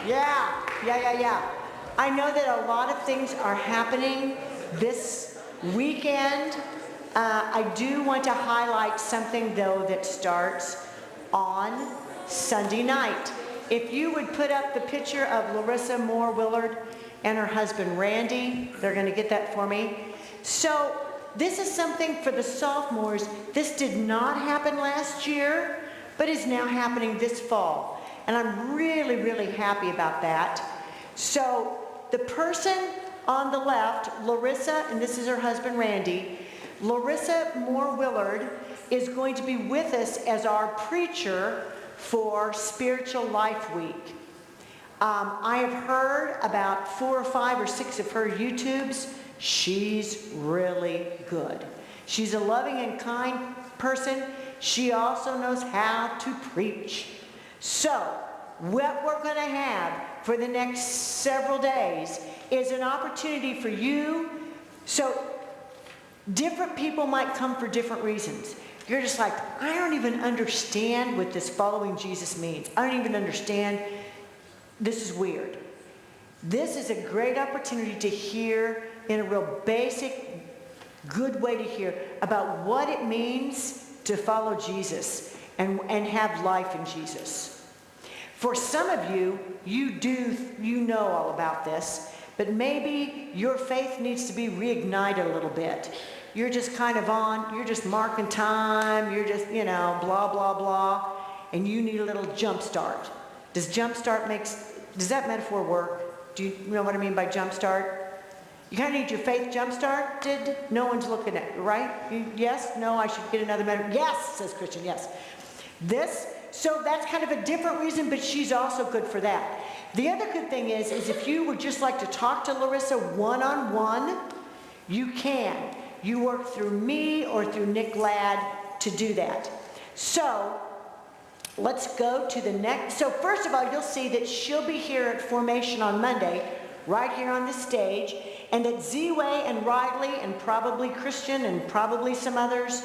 Yeah. I know that a lot of things are happening this weekend. I do want to highlight something, though, that starts on Sunday night. If you would put up the picture of Larissa Moore Willard and her husband Randy, they're going to get that for me. So this is something for the sophomores. This did not happen last year, but is now happening this fall. And I'm really, really happy about that. So the person on the left, Larissa, and this is her husband Randy, Larissa Moore Willard is going to be with us as our preacher for Spiritual Life Week. I have heard about 4 or 5 or 6 of her YouTubes. She's really good. She's a loving and kind person. She also knows how to preach. So, what we're going to have for the next several days is an opportunity for you. So, different people might come for different reasons. You're just like, I don't even understand what this following Jesus means. I don't even understand. This is weird. This is a great opportunity to hear in a real basic, good way to hear about what it means to follow Jesus and have life in Jesus. For some of you, you know all about this, but maybe your faith needs to be reignited a little bit. You're just kind of you're just marking time, you're just, blah, blah, blah, and you need a little jump start. Does that metaphor work? Do you know what I mean by jump start? You kind of need your faith jump started. No one's looking at you, right? Yes? No, I should get another metaphor. Yes, says Christian, yes. So that's kind of a different reason, but she's also good for that. The other good thing is if you would just like to talk to Larissa one-on-one, you can. You work through me or through Nick Ladd to do that. So let's go to the next. So first of all, you'll see that she'll be here at Formation on Monday, right here on the stage, and that Z-Way and Riley and probably Christian and probably some others,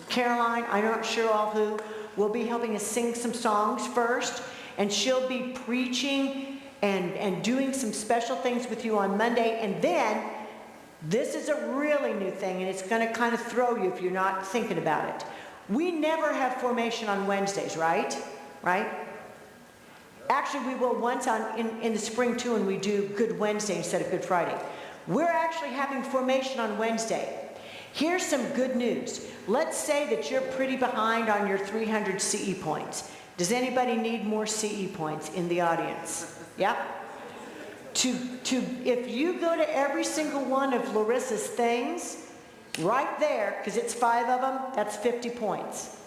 Caroline, I'm not sure all who, will be helping us sing some songs first, and she'll be preaching and doing some special things with you on Monday, and then this is a really new thing, and it's going to kind of throw you if you're not thinking about it. We never have Formation on Wednesdays, right? Actually, we will once in the spring, too, and we do Good Wednesday instead of Good Friday. We're actually having Formation on Wednesday. Here's some good news. Let's say that you're pretty behind on your 300 CE points. Does anybody need more CE points in the audience? Yeah? If you go to every single one of Larissa's things, right there, because it's 5 of them, that's 50 points.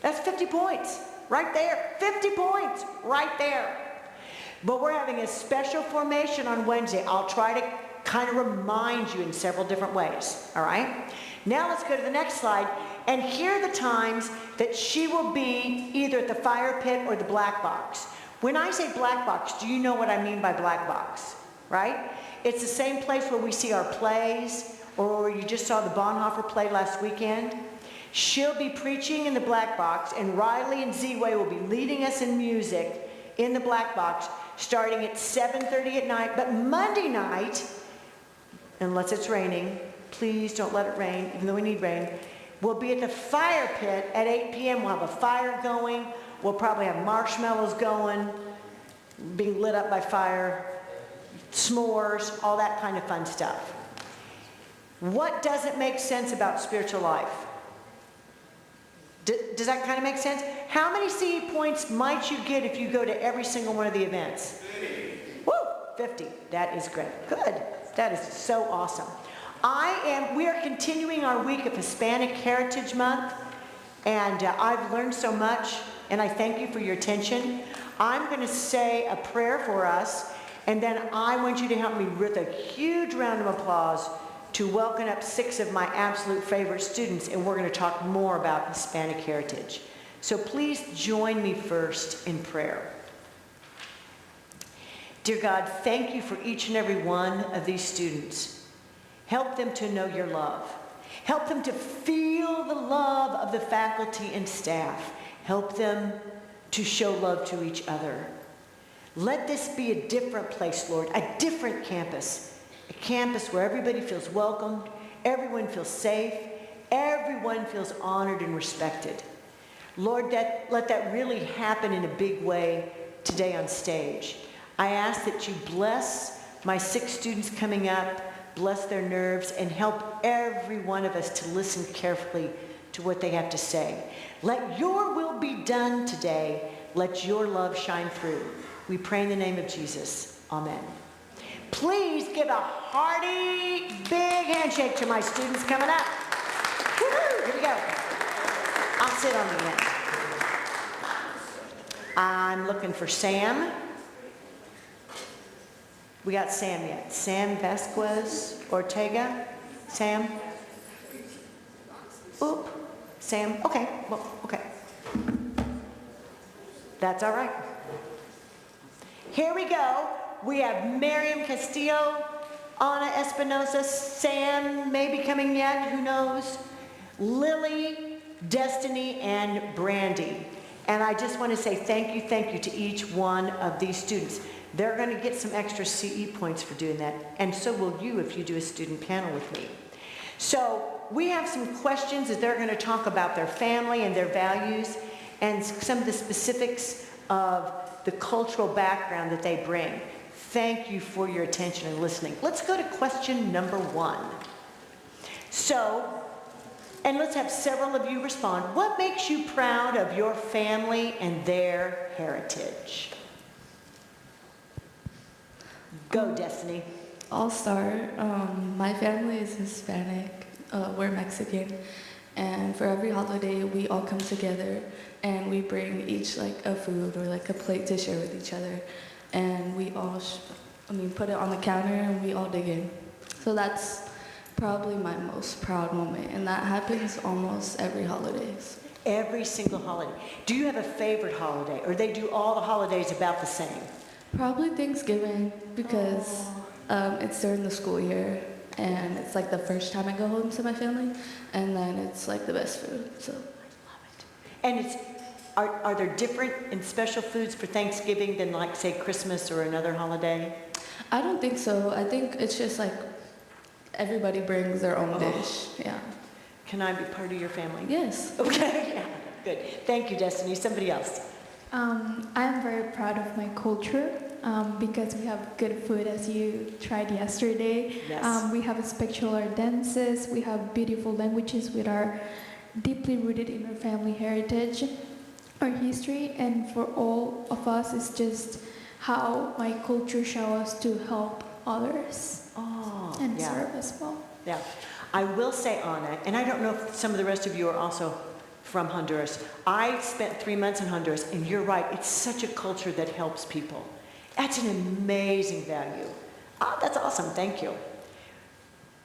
That's 50 points, right there. 50 points, right there. But we're having a special formation on Wednesday. I'll try to kind of remind you in several different ways, all right? Now let's go to the next slide, and here are the times that she will be either at the fire pit or the black box. When I say black box, do you know what I mean by black box, right? It's the same place where we see our plays, or where you just saw the Bonhoeffer play last weekend. She'll be preaching in the black box, and Riley and Z-Way will be leading us in music in the black box, starting at 7:30 at night. But Monday night, unless it's raining, please don't let it rain, even though we need rain, we'll be at the fire pit at 8 p.m. We'll have a fire going. We'll probably have marshmallows going, being lit up by fire, s'mores, all that kind of fun stuff. What doesn't make sense about spiritual life? Does that kind of make sense? How many CE points might you get if you go to every single one of the events? 50. Woo! 50. That is great. Good. That is so awesome. We are continuing our week of Hispanic Heritage Month, and I've learned so much, and I thank you for your attention. I'm going to say a prayer for us, and then I want you to help me with a huge round of applause to welcome up 6 of my absolute favorite students, and we're going to talk more about Hispanic heritage. So please join me first in prayer. Dear God, thank you for each and every one of these students. Help them to know your love. Help them to feel the love of the faculty and staff. Help them to show love to each other. Let this be a different place, Lord, a different campus, a campus where everybody feels welcomed, everyone feels safe, everyone feels honored and respected. Lord, let that really happen in a big way today on stage. I ask that you bless my 6 students coming up, bless their nerves, and help every one of us to listen carefully to what they have to say. Let your will be done today. Let your love shine through. We pray in the name of Jesus. Amen. Please give a hearty, big handshake to my students coming up. Woo-hoo! Here we go. I'll sit on the end. I'm looking for Sam. We got Sam yet. Sam Vasquez Ortega. Sam? Oop. Sam. Okay. Well, okay. That's all right. Here we go. We have Miriam Castillo, Ana Espinosa, Sam may be coming yet, who knows? Lily, Destiny, and Brandy. And I just want to say thank you to each one of these students. They're going to get some extra CE points for doing that, and so will you if you do a student panel with me. So we have some questions that they're going to talk about their family and their values and some of the specifics of the cultural background that they bring. Thank you for your attention and listening. Let's go to question number 1. So, and let's have several of you respond. What makes you proud of your family and their heritage? Go, Destiny. I'll start. My family is Hispanic. We're Mexican. And for every holiday, we all come together and we bring each like a food or like a plate to share with each other. And we all, put it on the counter and we all dig in. So that's probably my most proud moment. And that happens almost every holidays. Every single holiday. Do you have a favorite holiday, or they do all the holidays about the same? Probably Thanksgiving, because it's during the school year and it's like the first time I go home to my family, and then it's like the best food. So I love it. And are there different and special foods for Thanksgiving than like say Christmas or another holiday? I don't think so. I think it's just like everybody brings their own dish. Yeah. Can I be part of your family? Yes. Okay. Yeah. Good. Thank you, Destiny. Somebody else. I'm very proud of my culture because we have good food, as you tried yesterday. Yes. We have spectacular dances. We have beautiful languages which are deeply rooted in our family heritage, our history, and for all of us, it's just how my culture shows us to help others and yeah. serve as well. Yeah. I will say, Ana, and I don't know if some of the rest of you are also from Honduras. I spent 3 months in Honduras, and you're right, it's such a culture that helps people. That's an amazing value. Oh, that's awesome, thank you.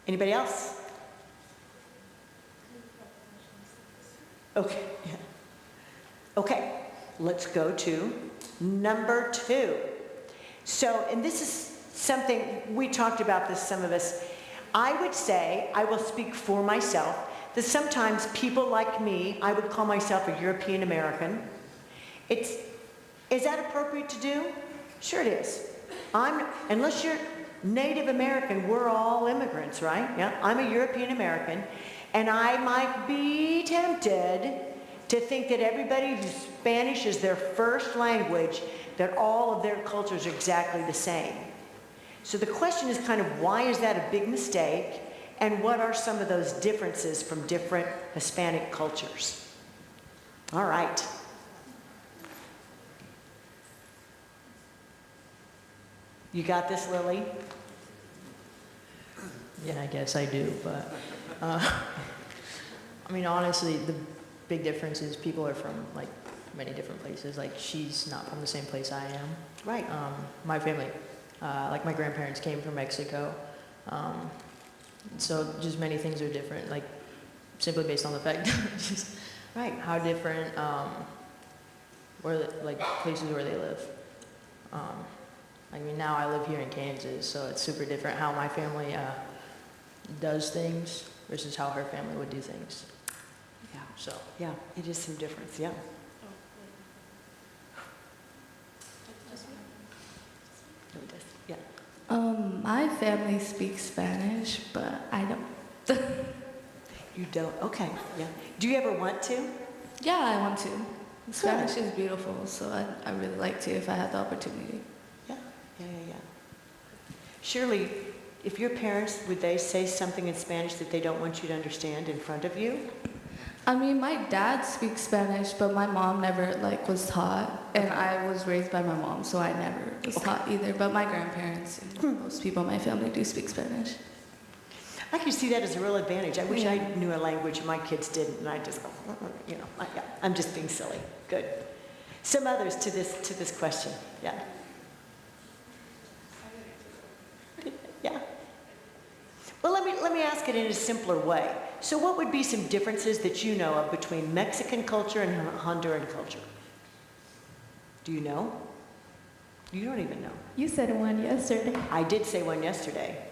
Anybody else? Okay, yeah. Okay, let's go to number 2. So, and this is something, we talked about this, some of us. I would say, I will speak for myself, that sometimes people like me, I would call myself a European American. Is that appropriate to do? Sure it is. Unless you're Native American, we're all immigrants, right? Yeah, I'm a European American, and I might be tempted to think that everybody whose Spanish is their first language, that all of their cultures are exactly the same. So the question is kind of, why is that a big mistake? And what are some of those differences from different Hispanic cultures? All right. You got this, Lily? Yeah, I guess I do, but honestly, the big difference is people are from like many different places. Like, she's not from the same place I am. Right. My family, like my grandparents came from Mexico. So just many things are different, like simply based on the fact just Right. how different like places where they live. Now I live here in Kansas, so it's super different how my family does things versus how her family would do things. Yeah. So Yeah, it is some difference, yeah. Yeah. My family speaks Spanish, but I don't. You don't? Okay, yeah. Do you ever want to? Yeah, I want to. Spanish is beautiful, so I really like to if I had the opportunity. Yeah, yeah, yeah, yeah. Shirley, if your parents, would they say something in Spanish that they don't want you to understand in front of you? I mean, my dad speaks Spanish, but my mom never like was taught, and I was raised by my mom, so I never was taught either. But my grandparents and most people in my family do speak Spanish. I can see that as a real advantage. I wish I knew a language my kids didn't, and I just, you know, yeah, I'm just being silly. Good. Some others to this question. Yeah. Yeah. Well, let me ask it in a simpler way. So what would be some differences that you know of between Mexican culture and Honduran culture? Do you know? You don't even know. You said one yesterday. I did say one yesterday.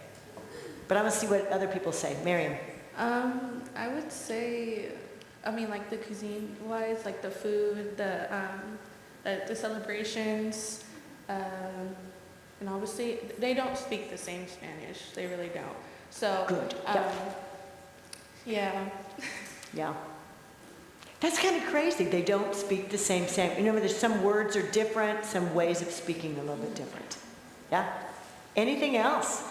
But I want to see what other people say. Miriam. I would say, I mean, like the cuisine-wise, like the food, the celebrations, and obviously they don't speak the same Spanish. They really don't. So Good. yeah. Yeah. That's kind of crazy. They don't speak the same. You know, there's some words are different, some ways of speaking a little bit different. Yeah? Anything else?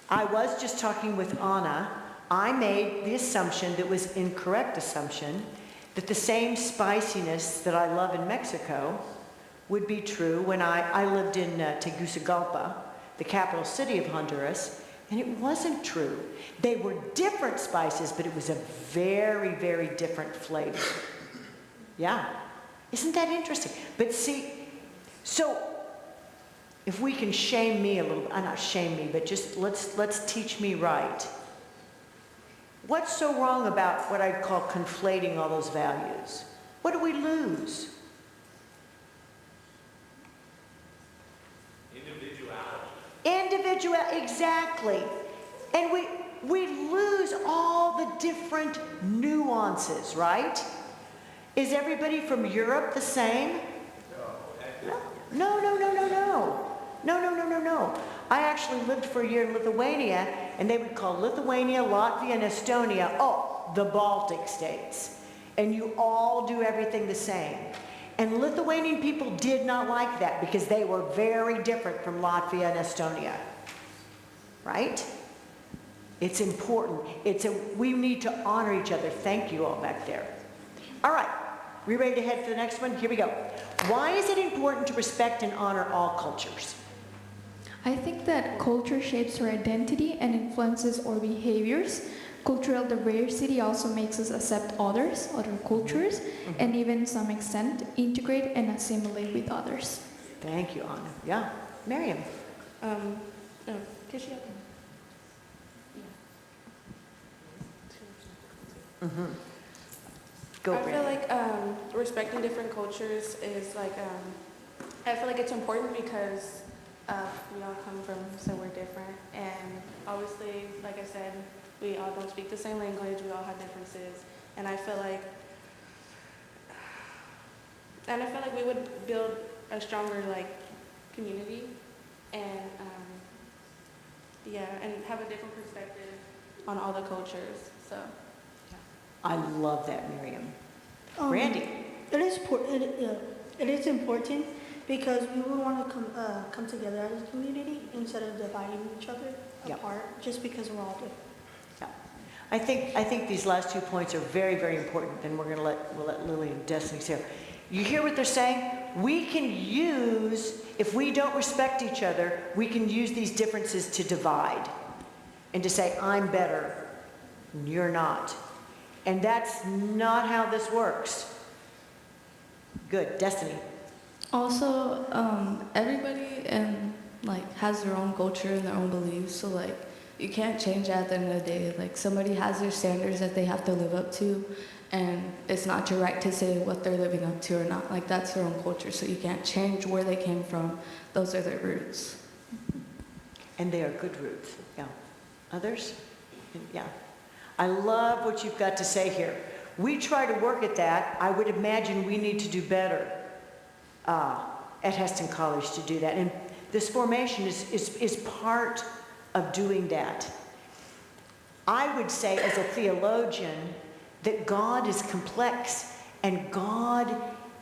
I was just talking with Anna. I made the assumption that was incorrect assumption that the same spiciness that I love in Mexico would be true when I lived in Tegucigalpa, the capital city of Honduras, and it wasn't true. They were different spices, but it was a very, very different flavor. Yeah. Isn't that interesting? But see, so if we can shame me a little bit, not shame me, but just let's teach me right. What's so wrong about what I call conflating all those values? What do we lose? Exactly. And we lose all the different nuances, right? Is everybody from Europe the same? No. I actually lived for a year in Lithuania, and they would call Lithuania, Latvia, and Estonia, the Baltic states. And you all do everything the same. And Lithuanian people did not like that because they were very different from Latvia and Estonia. Right? It's important. We need to honor each other. Thank you all back there. All right. We ready to head for the next one? Here we go. Why is it important to respect and honor all cultures? I think that culture shapes our identity and influences our behaviors. Cultural diversity also makes us accept others, other cultures, and even to some extent integrate and assimilate with others. Thank you, Anna. Yeah. Miriam. Go, I feel Brandon. like respecting different cultures is like, I feel like it's important because we all come from somewhere different. And obviously, like I said, we all don't speak the same language, we all have differences. And I feel like we would build a stronger like community and and have a different perspective on all the cultures. So I love that, Miriam. Randy. It is important because we would want to come together as a community instead of dividing each other apart just because we're all different. Yeah. I think these last 2 points are very, very important, and we'll let Lily and Destiny say. You hear what they're saying? We can use, if we don't respect each other, we can use these differences to divide and to say, I'm better, and you're not. And that's not how this works. Good. Destiny. Also, everybody has their own culture and their own beliefs, so like you can't change that at the end of the day. Like somebody has their standards that they have to live up to, and it's not your right to say what they're living up to or not. Like that's their own culture, so you can't change where they came from. Those are their roots. And they are good roots. Yeah. Others? Yeah. I love what you've got to say here. We try to work at that. I would imagine we need to do better. at Hesston College to do that. And this formation is part of doing that. I would say as a theologian that God is complex, and God,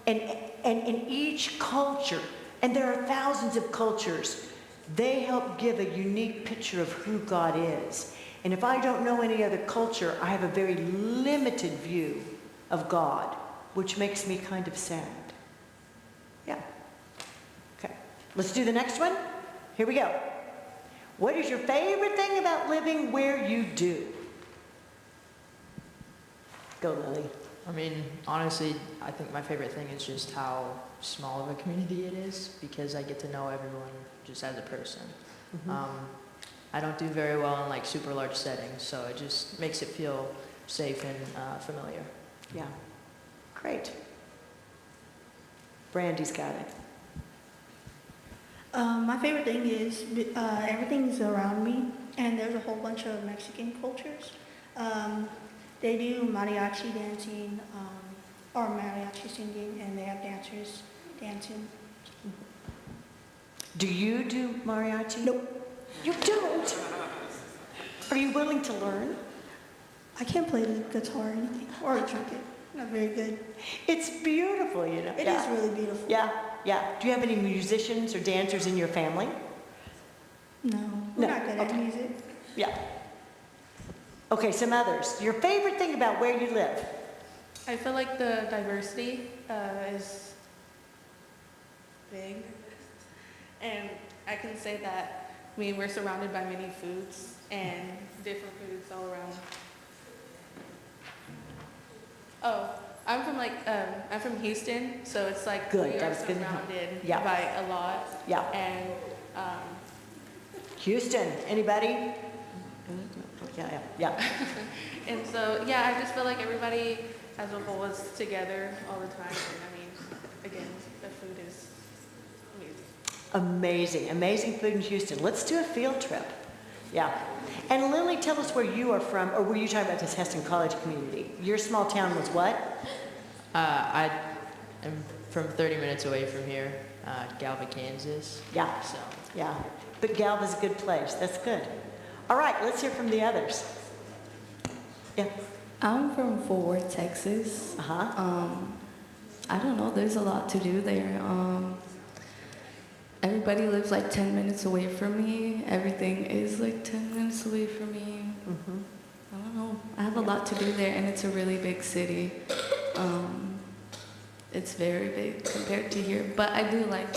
and in each culture, and there are thousands of cultures, they help give a unique picture of who God is. And if I don't know any other culture, I have a very limited view of God, which makes me kind of sad. Yeah. Okay. Let's do the next one. Here we go. What is your favorite thing about living where you do? Go, Lily. I mean, honestly, I think my favorite thing is just how small of a community it is, because I get to know everyone just as a person. I don't do very well in like super large settings, so it just makes it feel safe and familiar. Yeah. Great. Brandy's got it. My favorite thing is everything's around me, and there's a whole bunch of Mexican cultures. They do mariachi dancing, or mariachi singing, and they have dancers dancing. Do you do mariachi? Nope, You don't? Are you willing to learn? I can't play the guitar or anything, or the trumpet. Not very good. It's beautiful, you know. It Yeah. is really beautiful. Yeah, yeah. Do you have any musicians or dancers in your family? No, we're No, not good okay. at music. Yeah. Okay, some others. Your favorite thing about where you live? I feel like the diversity is big. And I can say that, I mean, we're surrounded by many foods and different foods all around. Oh, I'm from Houston, so it's like Good, we that are was good. surrounded Yeah. by a lot. Yeah. And Houston, anybody? Yeah, yeah, yeah. and so, yeah, I just feel like everybody as a whole is together all the time. And I mean, again, the food is amazing. Amazing, amazing food in Houston. Let's do a field trip. Yeah. And Lily, tell us where you are from, or were you talking about this Hesston College community? Your small town was what? I am from 30 minutes away from here, Galva, Kansas. Yeah, So yeah. But Galva's a good place. That's good. All right, let's hear from the others. Yeah. I'm from Fort Worth, Texas. Uh-huh. I don't know, there's a lot to do there. Everybody lives like 10 minutes away from me. Everything is like 10 minutes away from me. Mm-hmm. I don't know. I have a lot to do there, and it's a really big city. It's very big compared to here, but I do like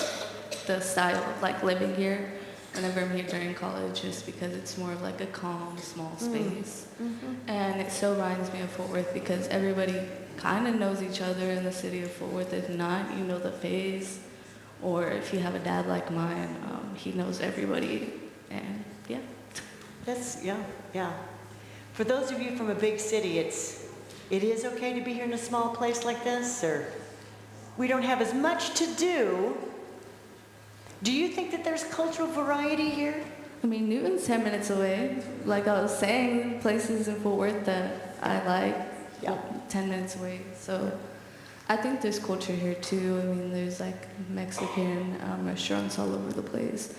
the style of like living here whenever I'm here during college, just because it's more of like a calm, small space. Mm-hmm. And it still reminds me of Fort Worth because everybody kind of knows each other in the city of Fort Worth. If not, you know the face. Or if you have a dad like mine, he knows everybody. And yeah. That's, yeah, yeah. For those of you from a big city, it is okay to be here in a small place like this, or we don't have as much to do. Do you think that there's cultural variety here? I mean, Newton's 10 minutes away. Like I was saying, places in Fort Worth that I like, Yeah. 10 minutes away. So I think there's culture here too. I mean, there's like Mexican restaurants all over the place.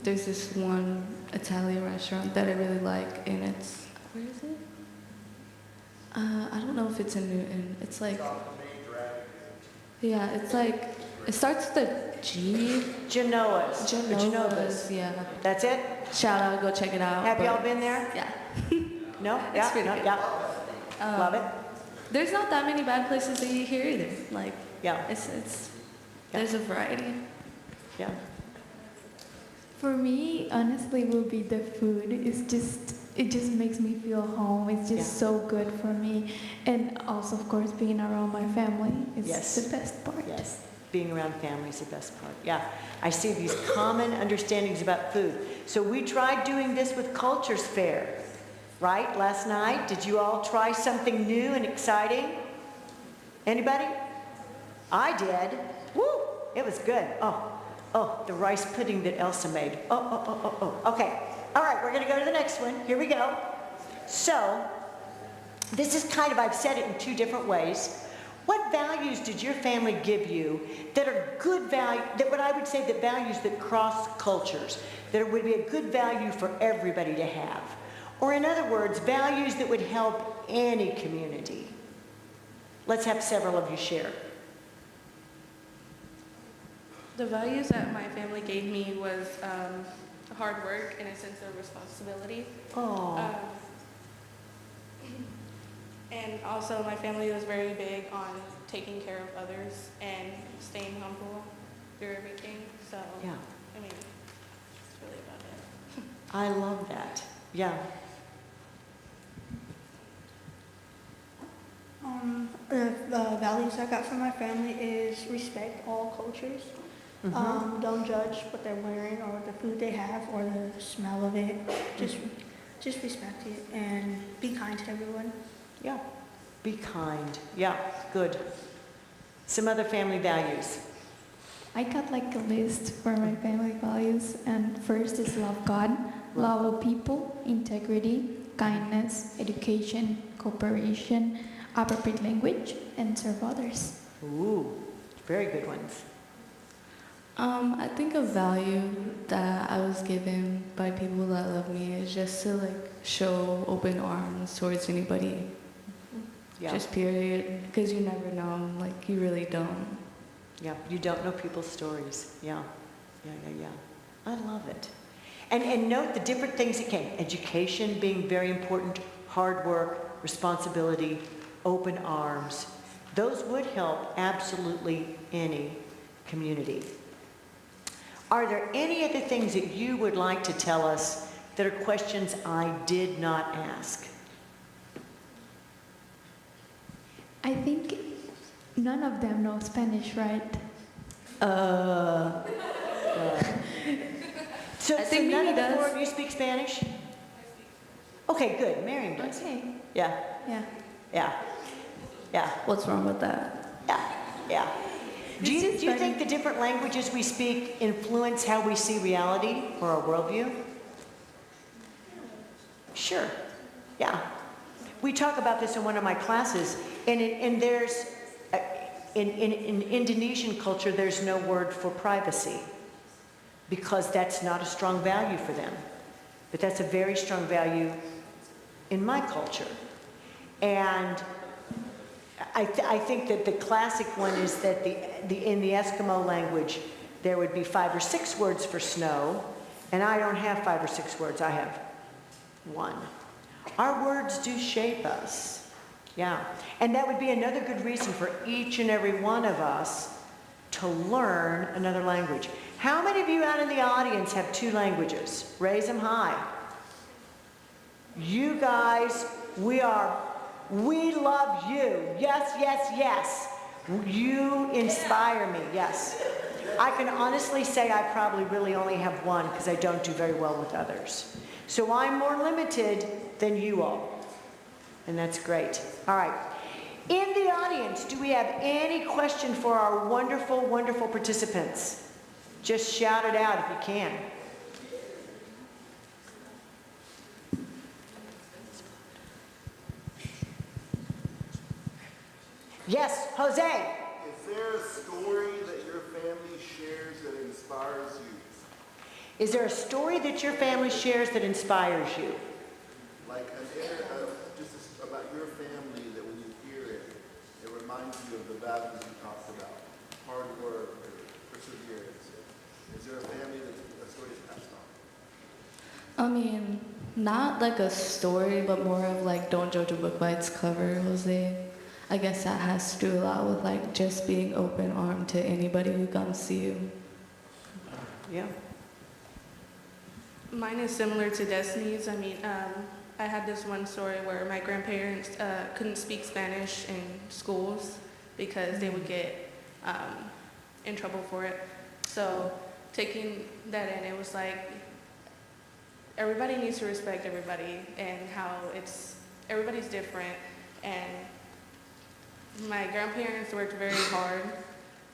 There's this one Italian restaurant that I really like, and it's, where is it? I don't know if it's in Newton. It's like, yeah, it's like, it starts with a G. Genoa's. Genova's, yeah. That's it? Shout out, go check it out. Have but- y'all been there? Yeah. No? It's Yeah? pretty No? good. Yeah? Love it? There's not that many bad places to eat here either. Like, Yeah. there's a variety. Yeah. For me, honestly, will be the food. It just makes me feel home. It's just so good for me. And also, of course, being around my family is Yes. the best part. Yes. Being around family is the best part. Yeah. I see these common understandings about food. So we tried doing this with Cultures Fair, right? Last night. Did you all try something new and exciting? Anybody? I did. Woo! It was good. Oh, the rice pudding that Elsa made. Oh. Okay. All right, we're going to go to the next one. Here we go. So, this is kind of, I've said it in two different ways. What values did your family give you that are good value, that what I would say that values that cross cultures, that would be a good value for everybody to have? Or in other words, values that would help any community. Let's have several of you share. The values that my family gave me was hard work and a sense of responsibility. Oh, And also my family was very big on taking care of others and staying humble through everything. So, yeah, I mean, that's really about it. I love that. Yeah. The values I got from my family is respect all cultures. Don't judge what they're wearing or the food they have or the smell of it. Just respect it and be kind to everyone. Yeah. Be kind. Yeah, good. Some other family values. I got like a list for my family values, and first is love God, love of people, integrity, kindness, education, cooperation, appropriate language, and serve others. Ooh, very good ones. I think a value that I was given by people that love me is just to like show open arms towards anybody. Yeah. Just period. Because you never know, like you really don't. Yeah, you don't know people's stories. Yeah, yeah. I love it. And note the different things that came. Education being very important, hard work, responsibility, open arms. Those would help absolutely any community. Are there any other things that you would like to tell us that are questions I did not ask? I think none of them know Spanish, right? So, I think none Mimi of the four does. of you speak Spanish? Okay, good. Miriam does. Okay. Yeah, Yeah. yeah. What's wrong with that? Yeah. Do It's you just think the different languages we speak influence how we see reality or our worldview? Sure. Yeah. We talk about this in one of my classes, and there's, in Indonesian culture, there's no word for privacy because that's not a strong value for them. But that's a very strong value in my culture. And I think that the classic one is that in the Eskimo language, there would be 5 or 6 words for snow, and I don't have 5 or 6 words, I have 1. Our words do shape us, yeah. And that would be another good reason for each and every one of us to learn another language. How many of you out in the audience have 2 languages? Raise them high. You guys, we love you. Yes. You inspire me, yes. I can honestly say I probably really only have 1 because I don't do very well with others. So I'm more limited than you all. And that's great. All right. In the audience, do we have any question for our wonderful, wonderful participants? Just shout it out if you can. Yes, Jose. Is there a story that your family shares that inspires you? Is there a story that your family shares that inspires you? Like just about your family that when you hear it, it reminds you of the values you talked about, hard work, or perseverance. Is there a family that a story is passed on? I mean, not like a story, but more of like don't judge a book by its cover, Jose. I guess that has to do a lot with like just being open armed to anybody who comes to you. Yeah. Mine is similar to Destiny's. I mean, I had this one story where my grandparents couldn't speak Spanish in schools because they would get in trouble for it. So taking that in, it was like everybody needs to respect everybody and how everybody's different. And my grandparents worked very hard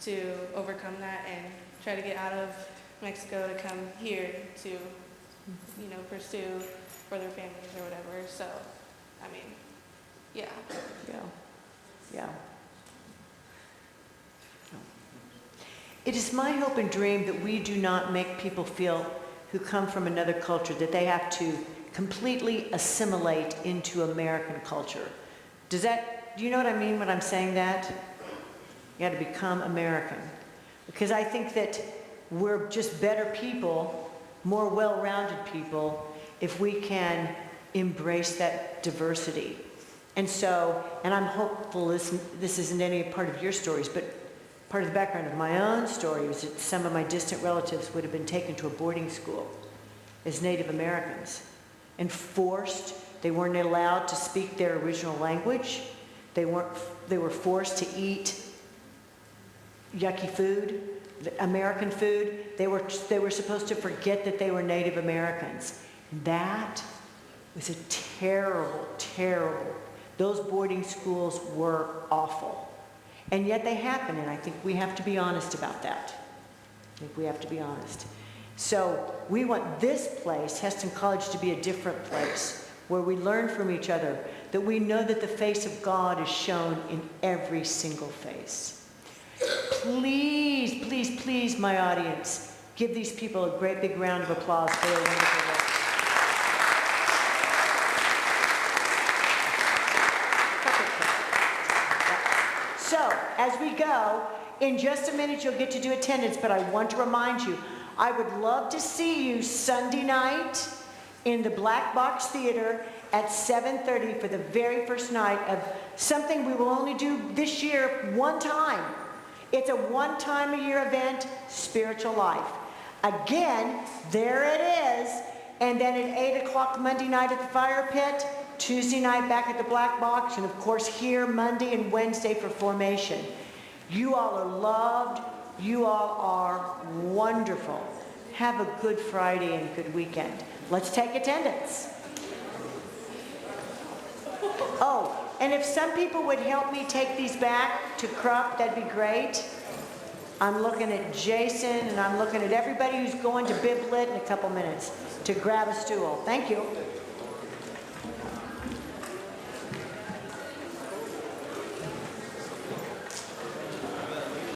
to overcome that and try to get out of Mexico to come here to, pursue for their families or whatever. So, I mean, yeah. Yeah. it is my hope and dream that we do not make people feel who come from another culture that they have to completely assimilate into American culture. Do you know what I mean when I'm saying that? You got to become American. Because I think that we're just better people, more well-rounded people, if we can embrace that diversity. And so, and I'm hopeful this isn't any part of your stories, but part of the background of my own story was that some of my distant relatives would have been taken to a boarding school as Native Americans and forced. They weren't allowed to speak their original language. They were forced to eat yucky food, American food. They were supposed to forget that they were Native Americans. That was a terrible, terrible. Those boarding schools were awful. And yet they happen, and I think we have to be honest about that. I think we have to be honest. So we want this place, Hesston College, to be a different place where we learn from each other, that we know that the face of God is shown in every single face. Please, please, please, my audience, give these people a great big round of applause for their wonderful work. So, as we go, in just a minute you'll get to do attendance, but I want to remind you, I would love to see you Sunday night in the Black Box Theater at 7:30 for the very first night of something we will only do this year one time. It's a one-time-a-year event, Spiritual Life. Again, there it is, and then at 8 o'clock Monday night at the Fire Pit, Tuesday night back at the Black Box, and of course here Monday and Wednesday for Formation. You all are loved. You all are wonderful. Have a good Friday and good weekend. Let's take attendance. Oh, and if some people would help me take these back to Krupp, that'd be great. I'm looking at Jason, and I'm looking at everybody who's going to Biblit in a couple minutes to grab a stool. Thank you.